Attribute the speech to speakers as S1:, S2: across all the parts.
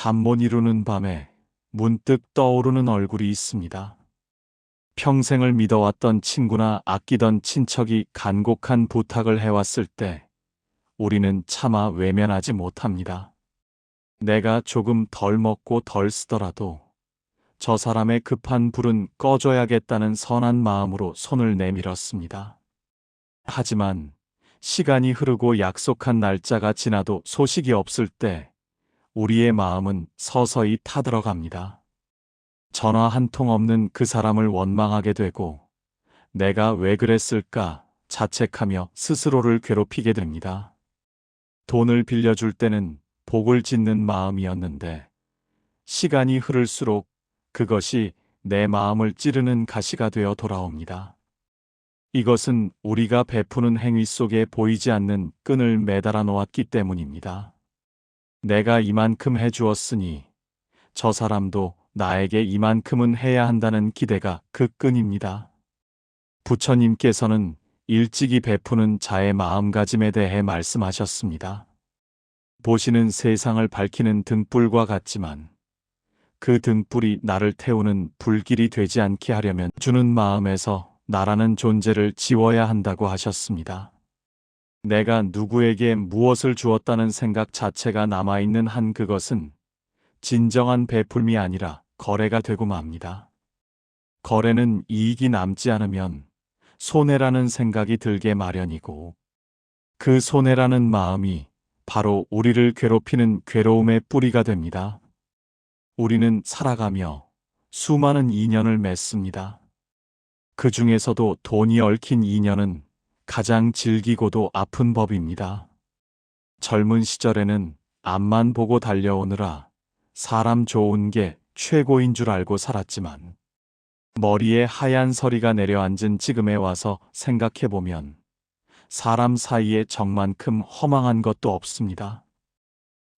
S1: 잠 못 이루는 밤에 문득 떠오르는 얼굴이 있습니다. 평생을 믿어왔던 친구나 아끼던 친척이 간곡한 부탁을 해왔을 때 우리는 차마 외면하지 못합니다. 내가 조금 덜 먹고 덜 쓰더라도 저 사람의 급한 불은 꺼줘야겠다는 선한 마음으로 손을 내밀었습니다. 하지만 시간이 흐르고 약속한 날짜가 지나도 소식이 없을 때 우리의 마음은 서서히 타들어갑니다. 전화 한 통 없는 그 사람을 원망하게 되고 내가 왜 그랬을까 자책하며 스스로를 괴롭히게 됩니다. 돈을 빌려줄 때는 복을 짓는 마음이었는데 시간이 흐를수록 그것이 내 마음을 찌르는 가시가 되어 돌아옵니다. 이것은 우리가 베푸는 행위 속에 보이지 않는 끈을 매달아 놓았기 때문입니다. 내가 이만큼 해주었으니 저 사람도 나에게 이만큼은 해야 한다는 기대가 그 끈입니다. 부처님께서는 일찍이 베푸는 자의 마음가짐에 대해 말씀하셨습니다. 보시는 세상을 밝히는 등불과 같지만 그 등불이 나를 태우는 불길이 되지 않게 하려면 주는 마음에서 나라는 존재를 지워야 한다고 하셨습니다. 내가 누구에게 무엇을 주었다는 생각 자체가 남아있는 한 그것은 진정한 베풀미 아니라 거래가 되고 맙니다. 거래는 이익이 남지 않으면 손해라는 생각이 들게 마련이고 그 손해라는 마음이 바로 우리를 괴롭히는 괴로움의 뿌리가 됩니다. 우리는 살아가며 수많은 인연을 맺습니다. 그 중에서도 돈이 얽힌 인연은 가장 질기고도 아픈 법입니다. 젊은 시절에는 앞만 보고 달려오느라 사람 좋은 게 최고인 줄 알고 살았지만 머리에 하얀 서리가 내려앉은 지금에 와서 생각해보면 사람 사이에 정만큼 허망한 것도 없습니다.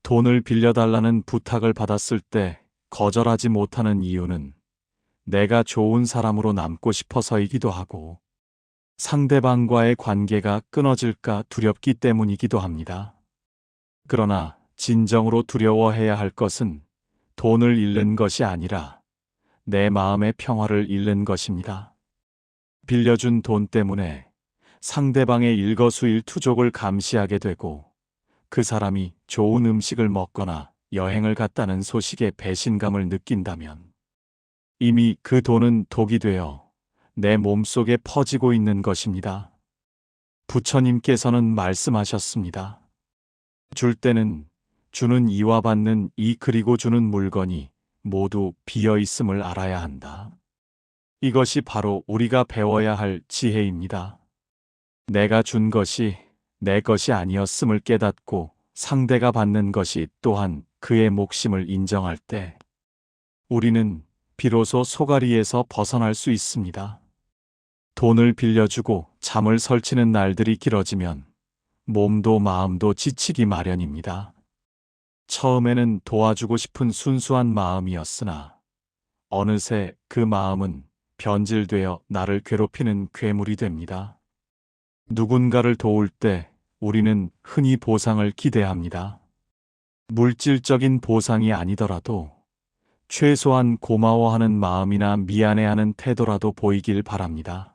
S1: 돈을 빌려달라는 부탁을 받았을 때 거절하지 못하는 이유는 내가 좋은 사람으로 남고 싶어서이기도 하고 상대방과의 관계가 끊어질까 두렵기 때문이기도 합니다. 그러나 진정으로 두려워해야 할 것은 돈을 잃는 것이 아니라 내 마음의 평화를 잃는 것입니다. 빌려준 돈 때문에 상대방의 일거수일투족을 감시하게 되고 그 사람이 좋은 음식을 먹거나 여행을 갔다는 소식에 배신감을 느낀다면 이미 그 돈은 독이 되어 내 몸속에 퍼지고 있는 것입니다. 부처님께서는 말씀하셨습니다. 줄 때는 주는 이와 받는 이 그리고 주는 물건이 모두 비어 있음을 알아야 한다. 이것이 바로 우리가 배워야 할 지혜입니다. 내가 준 것이 내 것이 아니었음을 깨닫고 상대가 받는 것이 또한 그의 몫임을 인정할 때 우리는 비로소 속앓이에서 벗어날 수 있습니다. 돈을 빌려주고 잠을 설치는 날들이 길어지면 몸도 마음도 지치기 마련입니다. 처음에는 도와주고 싶은 순수한 마음이었으나 어느새 그 마음은 변질되어 나를 괴롭히는 괴물이 됩니다. 누군가를 도울 때 우리는 흔히 보상을 기대합니다. 물질적인 보상이 아니더라도 최소한 고마워하는 마음이나 미안해하는 태도라도 보이길 바랍니다.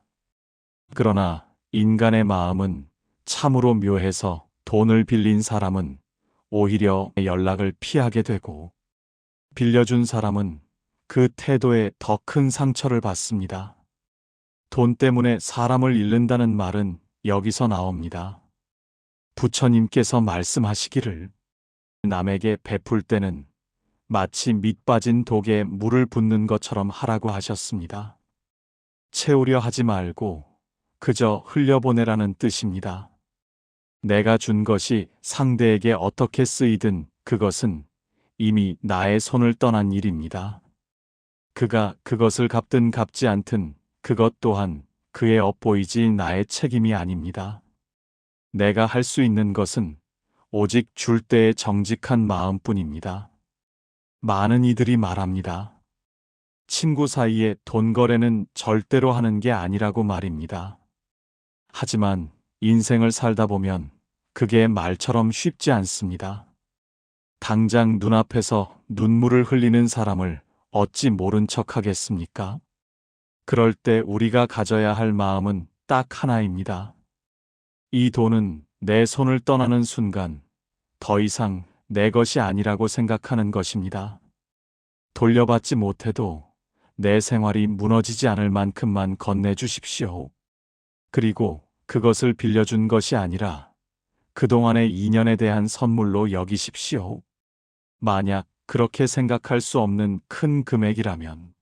S1: 그러나 인간의 마음은 참으로 묘해서 돈을 빌린 사람은 오히려 연락을 피하게 되고 빌려준 사람은 그 태도에 더 큰 상처를 받습니다. 돈 때문에 사람을 잃는다는 말은 여기서 나옵니다. 부처님께서 말씀하시기를 남에게 베풀 때는 마치 밑 빠진 독에 물을 붓는 것처럼 하라고 하셨습니다. 채우려 하지 말고 그저 흘려보내라는 뜻입니다. 내가 준 것이 상대에게 어떻게 쓰이든 그것은 이미 나의 손을 떠난 일입니다. 그가 그것을 갚든 갚지 않든 그것 또한 그의 업보이지 나의 책임이 아닙니다. 내가 할 수 있는 것은 오직 줄 때의 정직한 마음뿐입니다. 많은 이들이 말합니다. 친구 사이에 돈 거래는 절대로 하는 게 아니라고 말입니다. 하지만 인생을 살다 보면 그게 말처럼 쉽지 않습니다. 당장 눈앞에서 눈물을 흘리는 사람을 어찌 모른 척 하겠습니까? 그럴 때 우리가 가져야 할 마음은 딱 하나입니다. 이 돈은 내 손을 떠나는 순간 더 이상 내 것이 아니라고 생각하는 것입니다. 돌려받지 못해도 내 생활이 무너지지 않을 만큼만 건네주십시오. 그리고 그것을 빌려준 것이 아니라 그동안의 인연에 대한 선물로 여기십시오. 만약 그렇게 생각할 수 없는 큰 금액이라면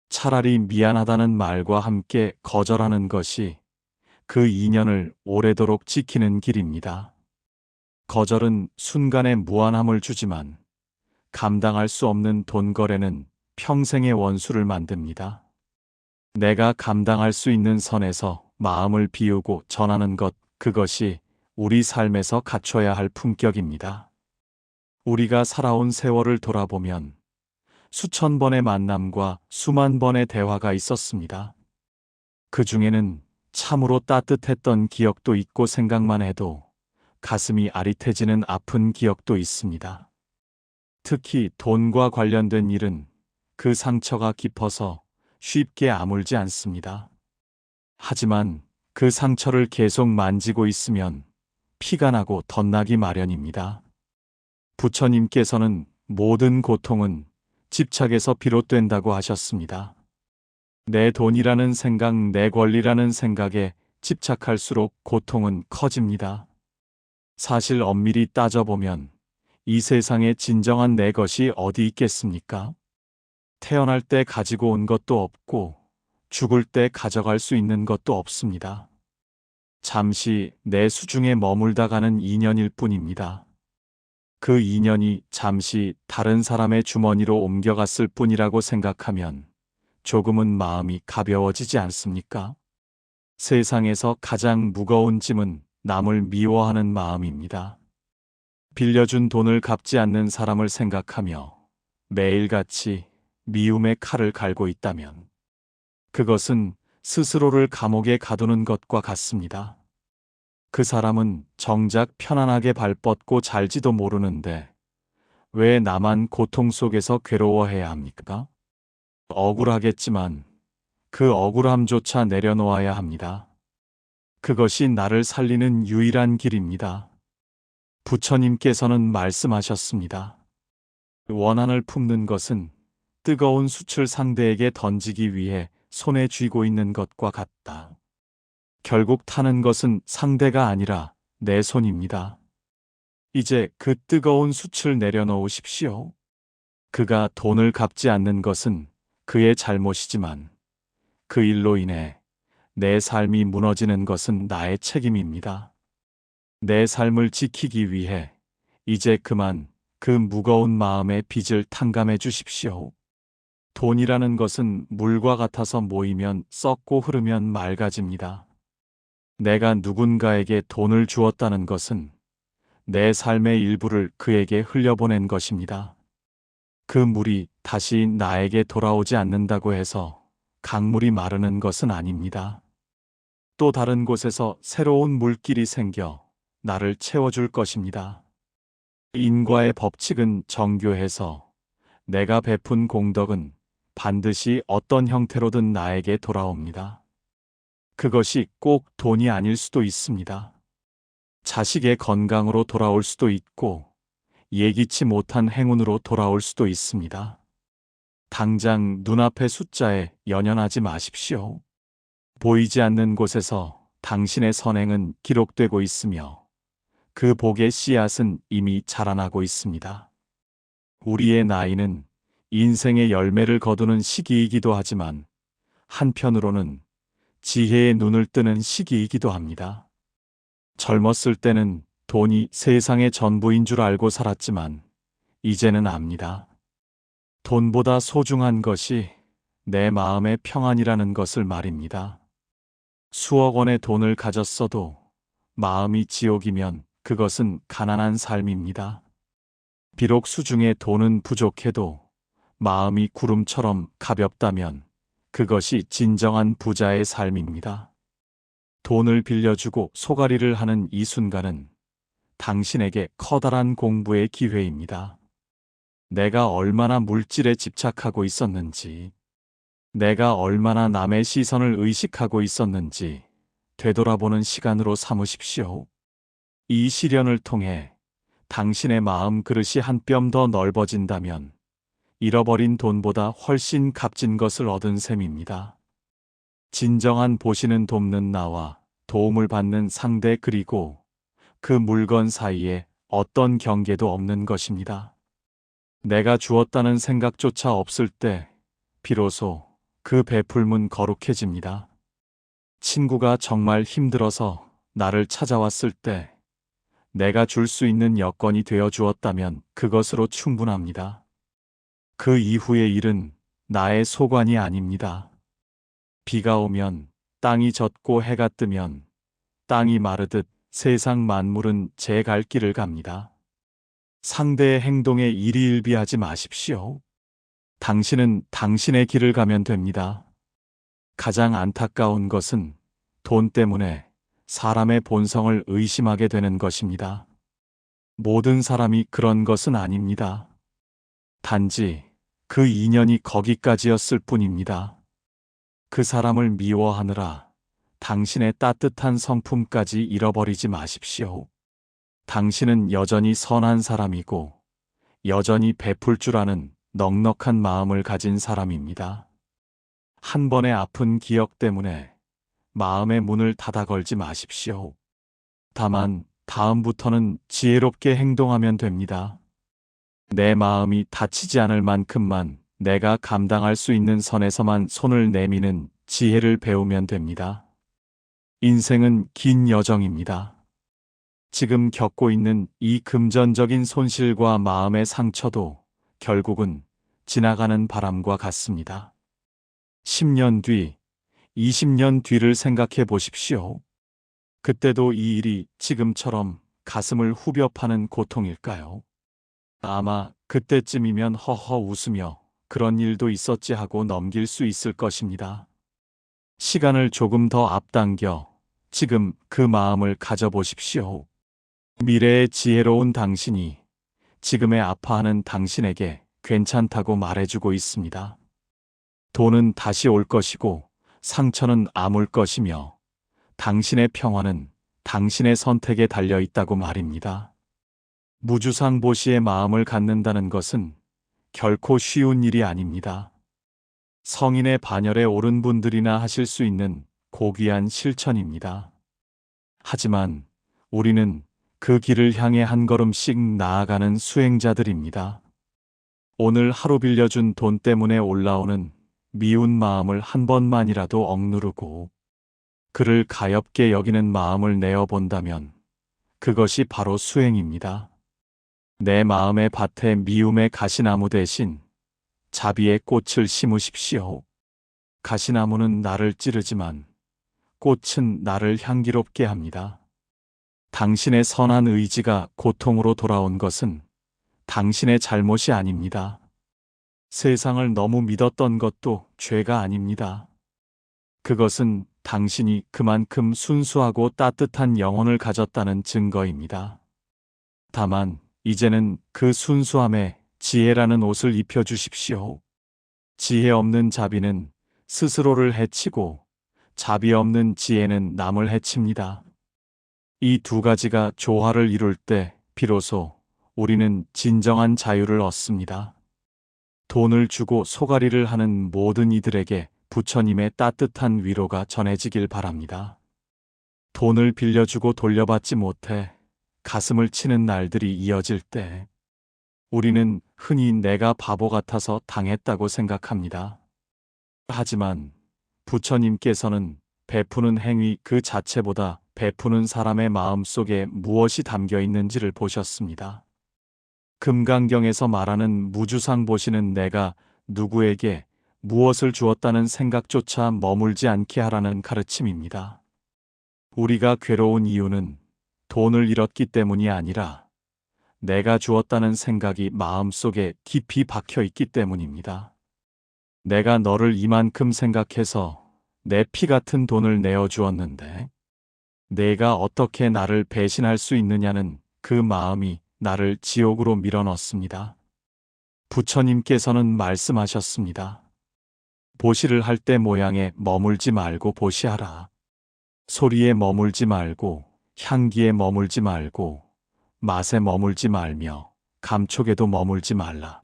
S1: 차라리 미안하다는 말과 함께 거절하는 것이 그 인연을 오래도록 지키는 길입니다. 거절은 순간의 무안함을 주지만 감당할 수 없는 돈 거래는 평생의 원수를 만듭니다. 내가 감당할 수 있는 선에서 마음을 비우고 전하는 것, 그것이 우리 삶에서 갖춰야 할 품격입니다. 우리가 살아온 세월을 돌아보면 수천 번의 만남과 수만 번의 대화가 있었습니다. 그 중에는 참으로 따뜻했던 기억도 있고 생각만 해도 가슴이 아릿해지는 아픈 기억도 있습니다. 특히 돈과 관련된 일은 그 상처가 깊어서 쉽게 아물지 않습니다. 하지만 그 상처를 계속 만지고 있으면 피가 나고 덧나기 마련입니다. 부처님께서는 모든 고통은 집착에서 비롯된다고 하셨습니다. 내 돈이라는 생각, 내 권리라는 생각에 집착할수록 고통은 커집니다. 사실 엄밀히 따져보면 이 세상에 진정한 내 것이 어디 있겠습니까? 태어날 때 가지고 온 것도 없고 죽을 때 가져갈 수 있는 것도 없습니다. 잠시 내 수중에 머물다 가는 인연일 뿐입니다. 그 인연이 잠시 다른 사람의 주머니로 옮겨갔을 뿐이라고 생각하면 조금은 마음이 가벼워지지 않습니까? 세상에서 가장 무거운 짐은 남을 미워하는 마음입니다. 빌려준 돈을 갚지 않는 사람을 생각하며 매일같이 미움의 칼을 갈고 있다면 그것은 스스로를 감옥에 가두는 것과 같습니다. 그 사람은 정작 편안하게 발 뻗고 잘지도 모르는데 왜 나만 고통 속에서 괴로워해야 합니까? 억울하겠지만 그 억울함조차 내려놓아야 합니다. 그것이 나를 살리는 유일한 길입니다. 부처님께서는 말씀하셨습니다. 원한을 품는 것은 뜨거운 숯을 상대에게 던지기 위해 손에 쥐고 있는 것과 같다. 결국 타는 것은 상대가 아니라 내 손입니다. 이제 그 뜨거운 숯을 내려놓으십시오. 그가 돈을 갚지 않는 것은 그의 잘못이지만 그 일로 인해 내 삶이 무너지는 것은 나의 책임입니다. 내 삶을 지키기 위해 이제 그만 그 무거운 마음의 빚을 탕감해 주십시오. 돈이라는 것은 물과 같아서 모이면 썩고 흐르면 맑아집니다. 내가 누군가에게 돈을 주었다는 것은 내 삶의 일부를 그에게 흘려보낸 것입니다. 그 물이 다시 나에게 돌아오지 않는다고 해서 강물이 마르는 것은 아닙니다. 또 다른 곳에서 새로운 물길이 생겨 나를 채워줄 것입니다. 인과의 법칙은 정교해서 내가 베푼 공덕은 반드시 어떤 형태로든 나에게 돌아옵니다. 그것이 꼭 돈이 아닐 수도 있습니다. 자식의 건강으로 돌아올 수도 있고 예기치 못한 행운으로 돌아올 수도 있습니다. 당장 눈앞의 숫자에 연연하지 마십시오. 보이지 않는 곳에서 당신의 선행은 기록되고 있으며 그 복의 씨앗은 이미 자라나고 있습니다. 우리의 나이는 인생의 열매를 거두는 시기이기도 하지만 한편으로는 지혜의 눈을 뜨는 시기이기도 합니다. 젊었을 때는 돈이 세상의 전부인 줄 알고 살았지만 이제는 압니다. 돈보다 소중한 것이 내 마음의 평안이라는 것을 말입니다. 수억 원의 돈을 가졌어도 마음이 지옥이면 그것은 가난한 삶입니다. 비록 수중에 돈은 부족해도 마음이 구름처럼 가볍다면 그것이 진정한 부자의 삶입니다. 돈을 빌려주고 소가리를 하는 이 순간은 당신에게 커다란 공부의 기회입니다. 내가 얼마나 물질에 집착하고 있었는지, 내가 얼마나 남의 시선을 의식하고 있었는지 되돌아보는 시간으로 삼으십시오. 이 시련을 통해 당신의 마음 그릇이 한 뼘 더 넓어진다면 잃어버린 돈보다 훨씬 값진 것을 얻은 셈입니다. 진정한 보시는 돕는 나와 도움을 받는 상대, 그리고 그 물건 사이에 어떤 경계도 없는 것입니다. 내가 주었다는 생각조차 없을 때 비로소 그 베풀문 거룩해집니다. 친구가 정말 힘들어서 나를 찾아왔을 때 내가 줄 수 있는 여건이 되어 주었다면 그것으로 충분합니다. 그 이후의 일은 나의 소관이 아닙니다. 비가 오면, 땅이 젖고 해가 뜨면 땅이 마르듯 세상 만물은 제 갈 길을 갑니다. 상대의 행동에 일희일비하지 마십시오. 당신은 당신의 길을 가면 됩니다. 가장 안타까운 것은 돈 때문에 사람의 본성을 의심하게 되는 것입니다. 모든 사람이 그런 것은 아닙니다. 단지 그 인연이 거기까지였을 뿐입니다. 그 사람을 미워하느라 당신의 따뜻한 성품까지 잃어버리지 마십시오. 당신은 여전히 선한 사람이고 여전히 베풀 줄 아는 넉넉한 마음을 가진 사람입니다. 한 번의 아픈 기억 때문에 마음의 문을 닫아 걸지 마십시오. 다만 다음부터는 지혜롭게 행동하면 됩니다. 내 마음이 다치지 않을 만큼만 내가 감당할 수 있는 선에서만 손을 내미는 지혜를 배우면 됩니다. 인생은 긴 여정입니다. 지금 겪고 있는 이 금전적인 손실과 마음의 상처도 결국은 지나가는 바람과 같습니다. 10년 뒤, 20년 뒤를 생각해 보십시오. 그때도 이 일이 지금처럼 가슴을 후벼 파는 고통일까요? 아마 그때쯤이면 허허 웃으며 그런 일도 있었지 하고 넘길 수 있을 것입니다. 시간을 조금 더 앞당겨 지금 그 마음을 가져보십시오. 미래의 지혜로운 당신이 지금의 아파하는 당신에게 괜찮다고 말해주고 있습니다. 돈은 다시 올 것이고 상처는 아물 것이며 당신의 평화는 당신의 선택에 달려 있다고 말입니다. 무주상보시의 마음을 갖는다는 것은 결코 쉬운 일이 아닙니다. 성인의 반열에 오른 분들이나 하실 수 있는 고귀한 실천입니다. 하지만 우리는 그 길을 향해 한 걸음씩 나아가는 수행자들입니다. 오늘 하루 빌려준 돈 때문에 올라오는 미운 마음을 한 번만이라도 억누르고 그를 가엾게 여기는 마음을 내어본다면 그것이 바로 수행입니다. 내 마음의 밭에 미움의 가시나무 대신 자비의 꽃을 심으십시오. 가시나무는 나를 찌르지만 꽃은 나를 향기롭게 합니다. 당신의 선한 의지가 고통으로 돌아온 것은 당신의 잘못이 아닙니다. 세상을 너무 믿었던 것도 죄가 아닙니다. 그것은 당신이 그만큼 순수하고 따뜻한 영혼을 가졌다는 증거입니다. 다만 이제는 그 순수함에 지혜라는 옷을 입혀주십시오. 지혜 없는 자비는 스스로를 해치고 자비 없는 지혜는 남을 해칩니다. 이 두 가지가 조화를 이룰 때 비로소 우리는 진정한 자유를 얻습니다. 돈을 주고 소가리를 하는 모든 이들에게 부처님의 따뜻한 위로가 전해지길 바랍니다. 돈을 빌려주고 돌려받지 못해 가슴을 치는 날들이 이어질 때 우리는 흔히 내가 바보 같아서 당했다고 생각합니다. 하지만 부처님께서는 베푸는 행위 그 자체보다 베푸는 사람의 마음 속에 무엇이 담겨 있는지를 보셨습니다. 금강경에서 말하는 무주상보시는 내가 누구에게 무엇을 주었다는 생각조차 머물지 않게 하라는 가르침입니다. 우리가 괴로운 이유는 돈을 잃었기 때문이 아니라 내가 주었다는 생각이 마음속에 깊이 박혀 있기 때문입니다. 내가 너를 이만큼 생각해서 내 피 같은 돈을 내어 주었는데 내가 어떻게 나를 배신할 수 있느냐는 그 마음이 나를 지옥으로 밀어넣습니다. 부처님께서는 말씀하셨습니다. 보시를 할 때 모양에 머물지 말고 보시하라. 소리에 머물지 말고 향기에 머물지 말고 맛에 머물지 말며 감촉에도 머물지 말라.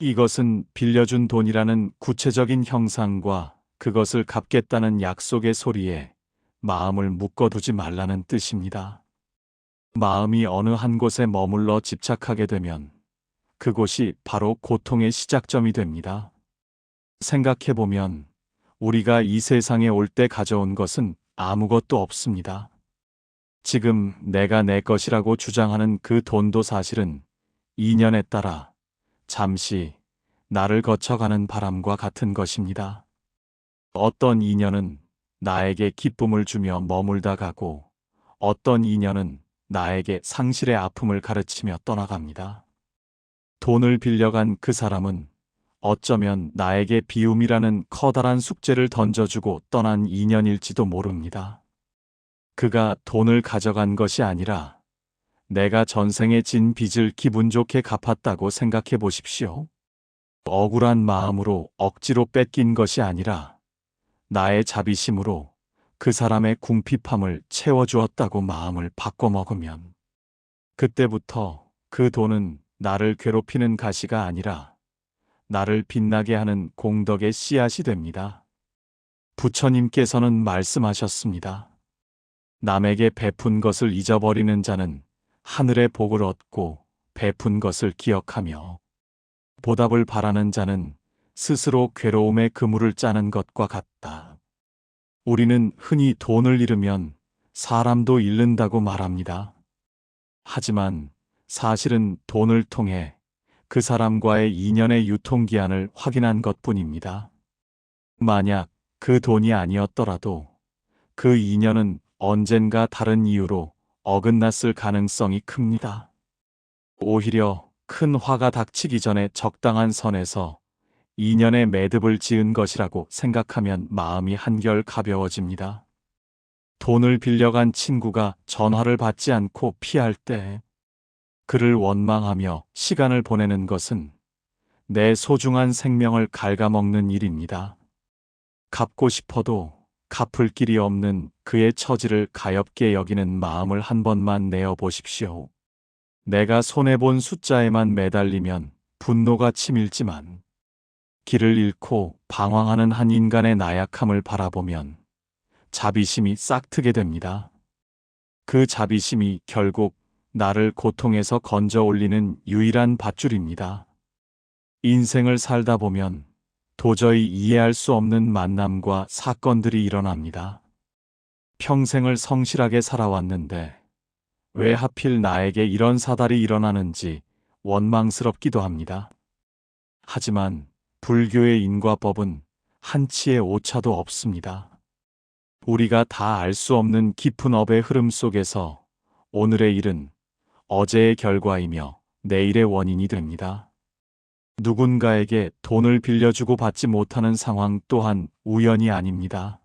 S1: 이것은 빌려준 돈이라는 구체적인 형상과 그것을 갚겠다는 약속의 소리에 마음을 묶어두지 말라는 뜻입니다. 마음이 어느 한 곳에 머물러 집착하게 되면 그곳이 바로 고통의 시작점이 됩니다. 생각해보면 우리가 이 세상에 올 때 가져온 것은 아무것도 없습니다. 지금 내가 내 것이라고 주장하는 그 돈도 사실은 인연에 따라 잠시 나를 거쳐가는 바람과 같은 것입니다. 어떤 인연은 나에게 기쁨을 주며 머물다 가고 어떤 인연은 나에게 상실의 아픔을 가르치며 떠나갑니다. 돈을 빌려간 그 사람은 어쩌면 나에게 비움이라는 커다란 숙제를 던져주고 떠난 인연일지도 모릅니다. 그가 돈을 가져간 것이 아니라 내가 전생에 진 빚을 기분 좋게 갚았다고 생각해 보십시오. 억울한 마음으로 억지로 뺏긴 것이 아니라 나의 자비심으로 그 사람의 궁핍함을 채워주었다고 마음을 바꿔먹으면 그때부터 그 돈은 나를 괴롭히는 가시가 아니라 나를 빛나게 하는 공덕의 씨앗이 됩니다. 부처님께서는 말씀하셨습니다. 남에게 베푼 것을 잊어버리는 자는 하늘의 복을 얻고 베푼 것을 기억하며 보답을 바라는 자는 스스로 괴로움의 그물을 짜는 것과 같다. 우리는 흔히 돈을 잃으면 사람도 잃는다고 말합니다. 하지만 사실은 돈을 통해 그 사람과의 인연의 유통기한을 확인한 것뿐입니다. 만약 그 돈이 아니었더라도 그 인연은 언젠가 다른 이유로 어긋났을 가능성이 큽니다. 오히려 큰 화가 닥치기 전에 적당한 선에서 인연의 매듭을 지은 것이라고 생각하면 마음이 한결 가벼워집니다. 돈을 빌려간 친구가 전화를 받지 않고 피할 때 그를 원망하며 시간을 보내는 것은 내 소중한 생명을 갉아먹는 일입니다. 갚고 싶어도 갚을 길이 없는 그의 처지를 가엾게 여기는 마음을 한 번만 내어 보십시오. 내가 손해본 숫자에만 매달리면 분노가 치밀지만 길을 잃고 방황하는 한 인간의 나약함을 바라보면 자비심이 싹트게 됩니다. 그 자비심이 결국 나를 고통에서 건져 올리는 유일한 밧줄입니다. 인생을 살다 보면 도저히 이해할 수 없는 만남과 사건들이 일어납니다. 평생을 성실하게 살아왔는데 왜 하필 나에게 이런 사달이 일어나는지 원망스럽기도 합니다. 하지만 불교의 인과법은 한치의 오차도 없습니다. 우리가 다 알 수 없는 깊은 업의 흐름 속에서 오늘의 일은 어제의 결과이며 내일의 원인이 됩니다. 누군가에게 돈을 빌려주고 받지 못하는 상황 또한 우연이 아닙니다.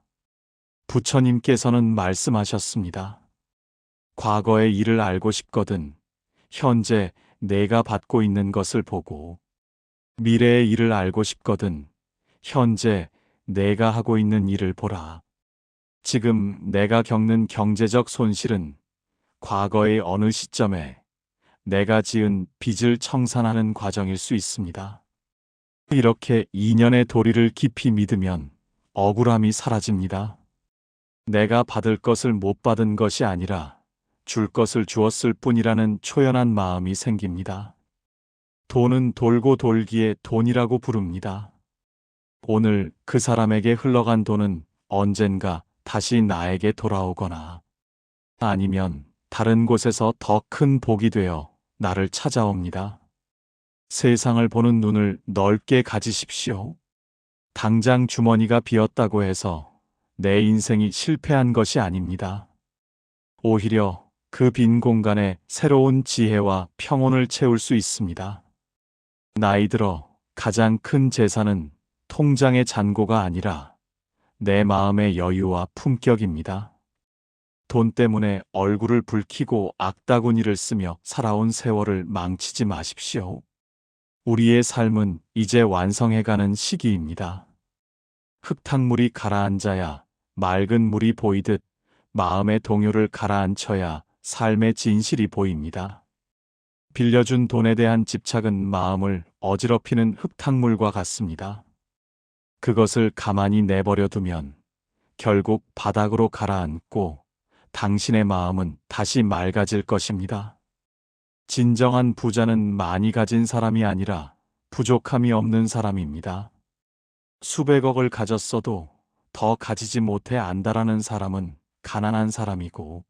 S1: 부처님께서는 말씀하셨습니다. 과거의 일을 알고 싶거든 현재 내가 받고 있는 것을 보고 미래의 일을 알고 싶거든 현재 내가 하고 있는 일을 보라. 지금 내가 겪는 경제적 손실은 과거의 어느 시점에 내가 지은 빚을 청산하는 과정일 수 있습니다. 이렇게 인연의 도리를 깊이 믿으면 억울함이 사라집니다. 내가 받을 것을 못 받은 것이 아니라 줄 것을 주었을 뿐이라는 초연한 마음이 생깁니다. 돈은 돌고 돌기에 돈이라고 부릅니다. 오늘 그 사람에게 흘러간 돈은 언젠가 다시 나에게 돌아오거나 아니면 다른 곳에서 더 큰 복이 되어 나를 찾아옵니다. 세상을 보는 눈을 넓게 가지십시오. 당장 주머니가 비었다고 해서 내 인생이 실패한 것이 아닙니다. 오히려 그 빈 공간에 새로운 지혜와 평온을 채울 수 있습니다. 나이 들어 가장 큰 재산은 통장의 잔고가 아니라 내 마음의 여유와 품격입니다. 돈 때문에 얼굴을 붉히고 악다구니를 쓰며 살아온 세월을 망치지 마십시오. 우리의 삶은 이제 완성해가는 시기입니다. 흙탕물이 가라앉아야 맑은 물이 보이듯 마음의 동요를 가라앉혀야 삶의 진실이 보입니다. 빌려준 돈에 대한 집착은 마음을 어지럽히는 흙탕물과 같습니다. 그것을 가만히 내버려 두면 결국 바닥으로 가라앉고 당신의 마음은 다시 맑아질 것입니다. 진정한 부자는 많이 가진 사람이 아니라 부족함이 없는 사람입니다. 수백억을 가졌어도 더 가지지 못해 안달하는 사람은 가난한 사람이고,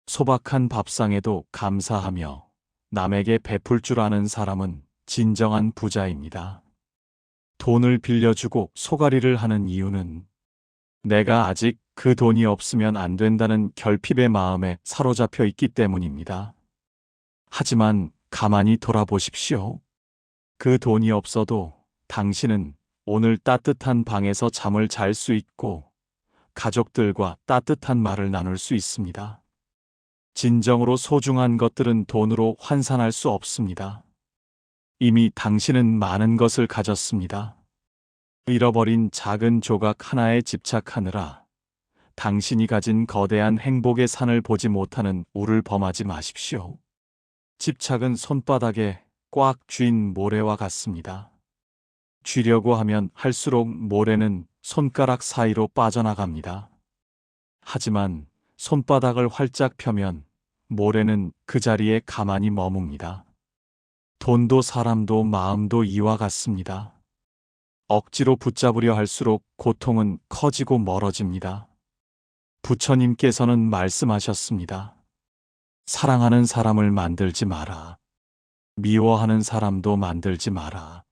S1: 소박한 밥상에도 감사하며 남에게 베풀 줄 아는 사람은 진정한 부자입니다. 돈을 빌려주고 소가리를 하는 이유는 내가 아직 그 돈이 없으면 안 된다는 결핍의 마음에 사로잡혀 있기 때문입니다. 하지만 가만히 돌아보십시오. 그 돈이 없어도 당신은 오늘 따뜻한 방에서 잠을 잘 수 있고 가족들과 따뜻한 말을 나눌 수 있습니다. 진정으로 소중한 것들은 돈으로 환산할 수 없습니다. 이미 당신은 많은 것을 가졌습니다. 잃어버린 작은 조각 하나에 집착하느라 당신이 가진 거대한 행복의 산을 보지 못하는 우를 범하지 마십시오. 집착은 손바닥에 꽉 쥔 모래와 같습니다. 쥐려고 하면 할수록 모래는 손가락 사이로 빠져나갑니다. 하지만 손바닥을 활짝 펴면 모래는 그 자리에 가만히 머뭅니다. 돈도 사람도 마음도 이와 같습니다. 억지로 붙잡으려 할수록 고통은 커지고 멀어집니다. 부처님께서는 말씀하셨습니다. 사랑하는 사람을 만들지 마라. 미워하는 사람도 만들지 마라.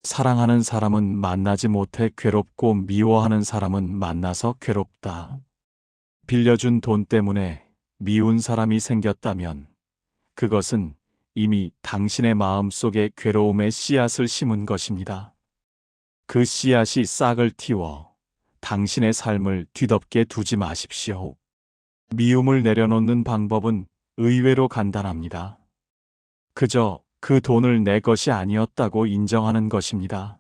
S1: 사랑하는 사람은 만나지 못해 괴롭고 미워하는 사람은 만나서 괴롭다. 빌려준 돈 때문에 미운 사람이 생겼다면 그것은 이미 당신의 마음속에 괴로움의 씨앗을 심은 것입니다. 그 씨앗이 싹을 틔워 당신의 삶을 뒤덮게 두지 마십시오. 미움을 내려놓는 방법은 의외로 간단합니다. 그저 그 돈을 내 것이 아니었다고 인정하는 것입니다.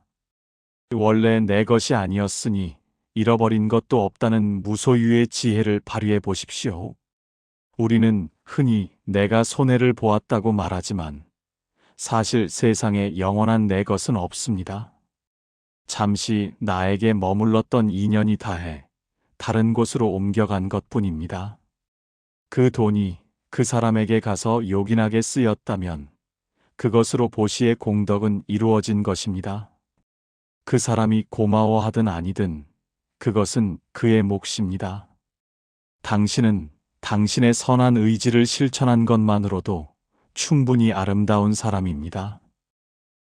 S1: 원래 내 것이 아니었으니 잃어버린 것도 없다는 무소유의 지혜를 발휘해 보십시오. 우리는 흔히 내가 손해를 보았다고 말하지만 사실 세상에 영원한 내 것은 없습니다. 잠시 나에게 머물렀던 인연이 다해 다른 곳으로 옮겨간 것뿐입니다. 그 돈이 그 사람에게 가서 요긴하게 쓰였다면 그것으로 보시의 공덕은 이루어진 것입니다. 그 사람이 고마워하든 아니든 그것은 그의 몫입니다. 당신은 당신의 선한 의지를 실천한 것만으로도 충분히 아름다운 사람입니다.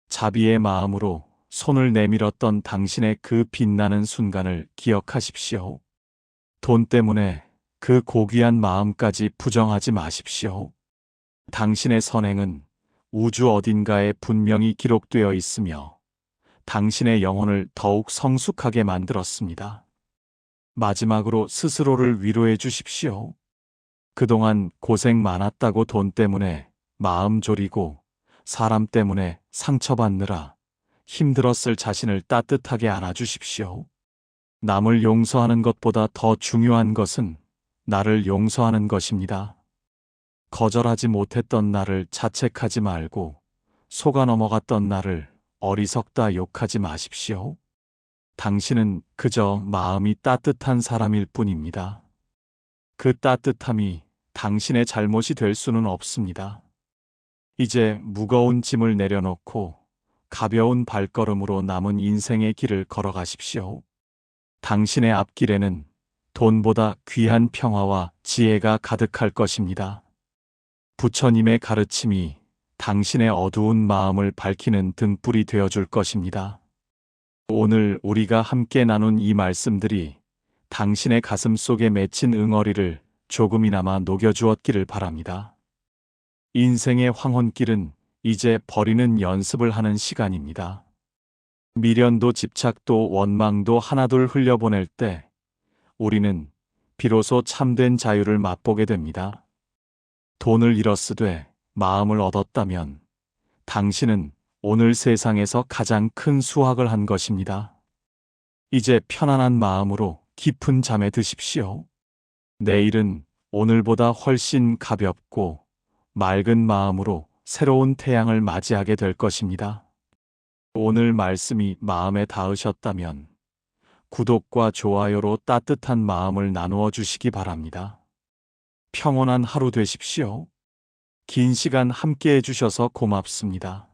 S1: 자비의 마음으로 손을 내밀었던 당신의 그 빛나는 순간을 기억하십시오. 돈 때문에 그 고귀한 마음까지 부정하지 마십시오. 당신의 선행은 우주 어딘가에 분명히 기록되어 있으며 당신의 영혼을 더욱 성숙하게 만들었습니다. 마지막으로 스스로를 위로해 주십시오. 그동안 고생 많았다고 돈 때문에 마음 졸이고 사람 때문에 상처받느라 힘들었을 자신을 따뜻하게 안아주십시오. 남을 용서하는 것보다 더 중요한 것은 나를 용서하는 것입니다. 거절하지 못했던 나를 자책하지 말고 속아 넘어갔던 나를 어리석다 욕하지 마십시오. 당신은 그저 마음이 따뜻한 사람일 뿐입니다. 그 따뜻함이 당신의 잘못이 될 수는 없습니다. 이제 무거운 짐을 내려놓고 가벼운 발걸음으로 남은 인생의 길을 걸어가십시오. 당신의 앞길에는 돈보다 귀한 평화와 지혜가 가득할 것입니다. 부처님의 가르침이 당신의 어두운 마음을 밝히는 등불이 되어줄 것입니다. 오늘 우리가 함께 나눈 이 말씀들이 당신의 가슴 속에 맺힌 응어리를 조금이나마 녹여주었기를 바랍니다. 인생의 황혼길은 이제 버리는 연습을 하는 시간입니다. 미련도 집착도 원망도 하나둘 흘려보낼 때 우리는 비로소 참된 자유를 맛보게 됩니다. 돈을 잃었으되 마음을 얻었다면 당신은 오늘 세상에서 가장 큰 수확을 한 것입니다. 이제 편안한 마음으로 깊은 잠에 드십시오. 내일은 오늘보다 훨씬 가볍고 맑은 마음으로 새로운 태양을 맞이하게 될 것입니다. 오늘 말씀이 마음에 닿으셨다면 구독과 좋아요로 따뜻한 마음을 나누어 주시기 바랍니다. 평온한 하루 되십시오. 긴 시간 함께 해주셔서 고맙습니다.